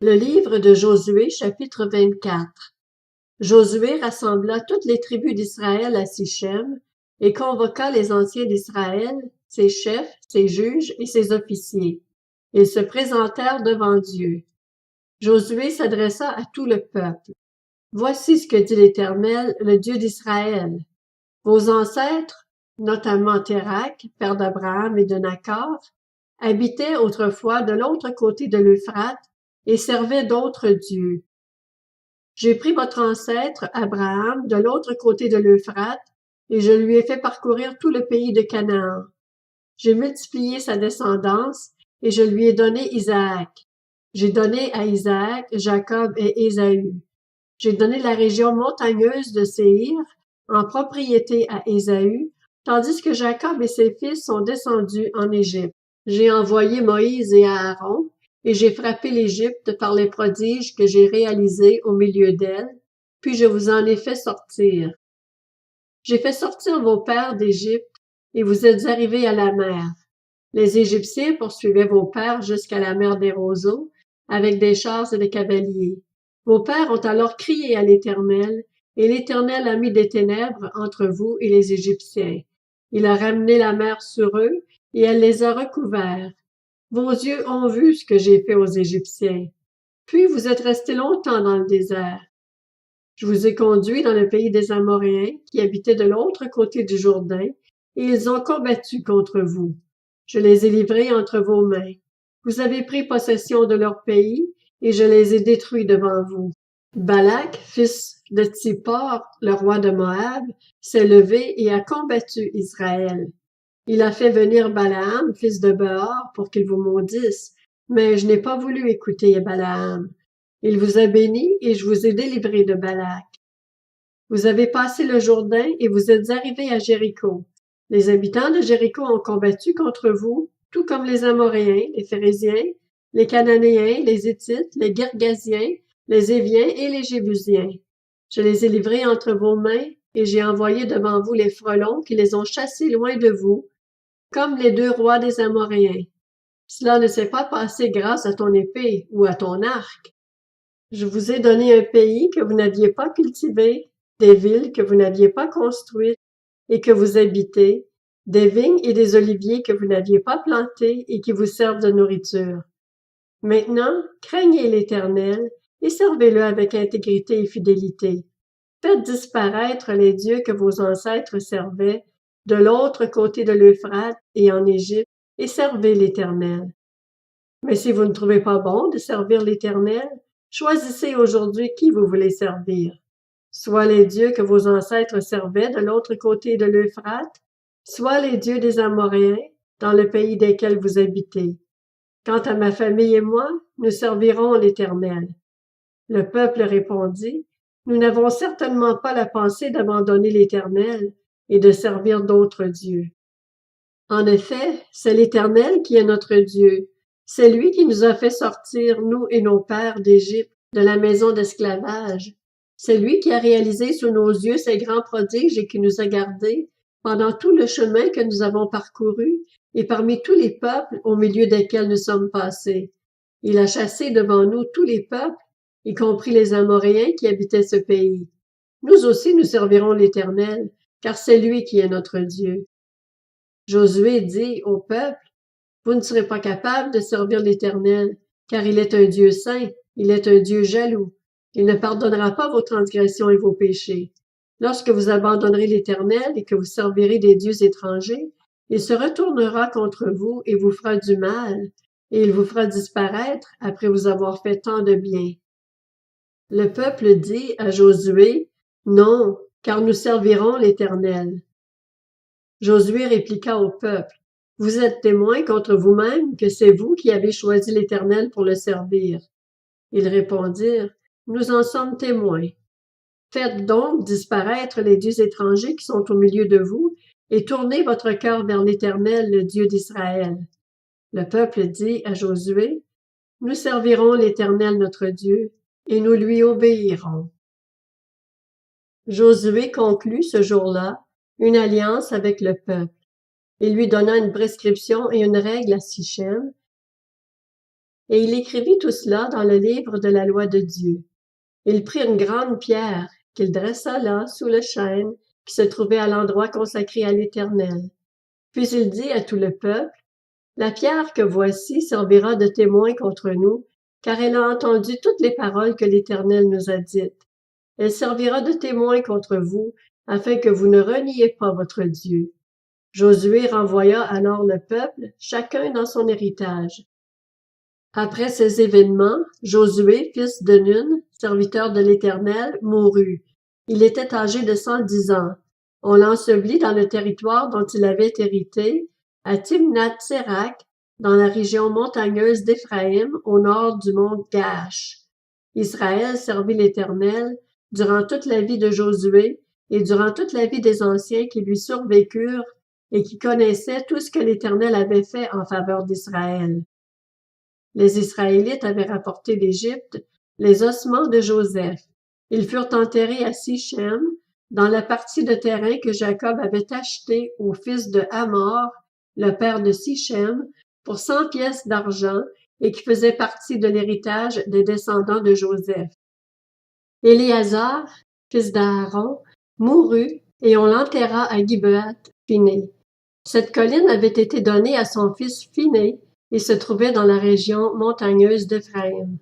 Le livre de Josué, chapitre 24. Josué rassembla toutes les tribus d'Israël à Sichem et convoqua les anciens d'Israël, ses chefs, ses juges et ses officiers. Ils se présentèrent devant Dieu. Josué s'adressa à tout le peuple. Voici ce que dit l'Éternel, le Dieu d'Israël. Vos ancêtres, notamment Térak, père d'Abraham et de Nachor, habitaient autrefois de l'autre côté de l'Euphrate et servaient d'autres dieux. J'ai pris votre ancêtre, Abraham, de l'autre côté de l'Euphrate, et je lui ai fait parcourir tout le pays de Canaan. J'ai multiplié sa descendance, et je lui ai donné Isaac. J'ai donné à Isaac, Jacob et Ésaü. J'ai donné la région montagneuse de Séhir en propriété à Ésaü, tandis que Jacob et ses fils sont descendus en Égypte. J'ai envoyé Moïse et Aaron, et j'ai frappé l'Égypte par les prodiges que j'ai réalisés au milieu d'elle, puis je vous en ai fait sortir. J'ai fait sortir vos pères d'Égypte, et vous êtes arrivés à la mer. Les Égyptiens poursuivaient vos pères jusqu'à la mer des roseaux, avec des chars et des cavaliers. Vos pères ont alors crié à l'Éternel, et l'Éternel a mis des ténèbres entre vous et les Égyptiens. Il a ramené la mer sur eux, et elle les a recouverts. Vos yeux ont vu ce que j'ai fait aux Égyptiens. Puis vous êtes restés longtemps dans le désert. Je vous ai conduits dans le pays des Amoréens, qui habitaient de l'autre côté du Jourdain, et ils ont combattu contre vous. Je les ai livrés entre vos mains. Vous avez pris possession de leur pays, et je les ai détruits devant vous. Balak, fils de Tsippor, le roi de Moab, s'est levé et a combattu Israël. Il a fait venir Balaam, fils de Beor, pour qu'il vous maudisse, mais je n'ai pas voulu écouter Balaam. Il vous a béni et je vous ai délivré de Balak. Vous avez passé le Jourdain et vous êtes arrivés à Jéricho. Les habitants de Jéricho ont combattu contre vous, tout comme les Amoréens, les Phéréziens, les Cananéens, les Hittites, les Girgasiens, les Éviens et les Jébusiens. Je les ai livrés entre vos mains et j'ai envoyé devant vous les frelons qui les ont chassés loin de vous, comme les 2 rois des Amoréens. Cela ne s'est pas passé grâce à ton épée ou à ton arc. Je vous ai donné un pays que vous n'aviez pas cultivé, des villes que vous n'aviez pas construites et que vous habitez, des vignes et des oliviers que vous n'aviez pas plantés et qui vous servent de nourriture. Maintenant, craignez l'Éternel et servez-le avec intégrité et fidélité. Faites disparaître les dieux que vos ancêtres servaient de l'autre côté de l'Euphrate et en Égypte, et servez l'Éternel. Mais si vous ne trouvez pas bon de servir l'Éternel, choisissez aujourd'hui qui vous voulez servir. Soit les dieux que vos ancêtres servaient de l'autre côté de l'Euphrate, soit les dieux des Amoréens, dans le pays desquels vous habitez. Quant à ma famille et moi, nous servirons l'Éternel. Le peuple répondit, nous n'avons certainement pas la pensée d'abandonner l'Éternel et de servir d'autres dieux. En effet, c'est l'Éternel qui est notre Dieu. C'est lui qui nous a fait sortir, nous et nos pères, d'Égypte, de la maison d'esclavage. C'est lui qui a réalisé sous nos yeux ces grands prodiges et qui nous a gardés pendant tout le chemin que nous avons parcouru et parmi tous les peuples au milieu desquels nous sommes passés. Il a chassé devant nous tous les peuples, y compris les Amoréens qui habitaient ce pays. Nous aussi nous servirons l'Éternel, car c'est lui qui est notre Dieu. Josué dit au peuple, vous ne serez pas capables de servir l'Éternel, car il est un Dieu saint, il est un Dieu jaloux. Il ne pardonnera pas vos transgressions et vos péchés. Lorsque vous abandonnerez l'Éternel et que vous servirez des dieux étrangers, il se retournera contre vous et vous fera du mal, et il vous fera disparaître après vous avoir fait tant de bien. Le peuple dit à Josué, non, car nous servirons l'Éternel. Josué répliqua au peuple, vous êtes témoins contre vous-même que c'est vous qui avez choisi l'Éternel pour le servir. Ils répondirent, nous en sommes témoins. Faites donc disparaître les dieux étrangers qui sont au milieu de vous et tournez votre cœur vers l'Éternel, le Dieu d'Israël. Le peuple dit à Josué, nous servirons l'Éternel notre Dieu et nous lui obéirons. Josué conclut ce jour-là une alliance avec le peuple. Il lui donna une prescription et une règle à Sichem, et il écrivit tout cela dans le livre de la loi de Dieu. Il prit une grande pierre, qu'il dressa là, sous le chêne, qui se trouvait à l'endroit consacré à l'Éternel. Puis il dit à tout le peuple, « La pierre que voici servira de témoin contre nous, car elle a entendu toutes les paroles que l'Éternel nous a dites. Elle servira de témoin contre vous, afin que vous ne reniez pas votre Dieu. » Josué renvoya alors le peuple, chacun dans son héritage. Après ces événements, Josué, fils de Nun, serviteur de l'Éternel, mourut. Il était âgé de 110 ans. On l'ensevelit dans le territoire dont il avait hérité, à Timnath-Sérac, dans la région montagneuse d'Éphraïm, au nord du mont Gaash. Israël servit l'Éternel durant toute la vie de Josué et durant toute la vie des anciens qui lui survécurent et qui connaissaient tout ce que l'Éternel avait fait en faveur d'Israël. Les Israélites avaient rapporté d'Égypte les ossements de Joseph. Ils furent enterrés à Sichem, dans la partie de terrain que Jacob avait achetée au fils de Hamor, le père de Sichem, pour 100 pièces d'argent et qui faisait partie de l'héritage des descendants de Joseph. Éléazar, fils d'Aaron, mourut et on l'enterra à Gibéath-Phiné. Cette colline avait été donnée à son fils Phiné et se trouvait dans la région montagneuse d'Éphraïm.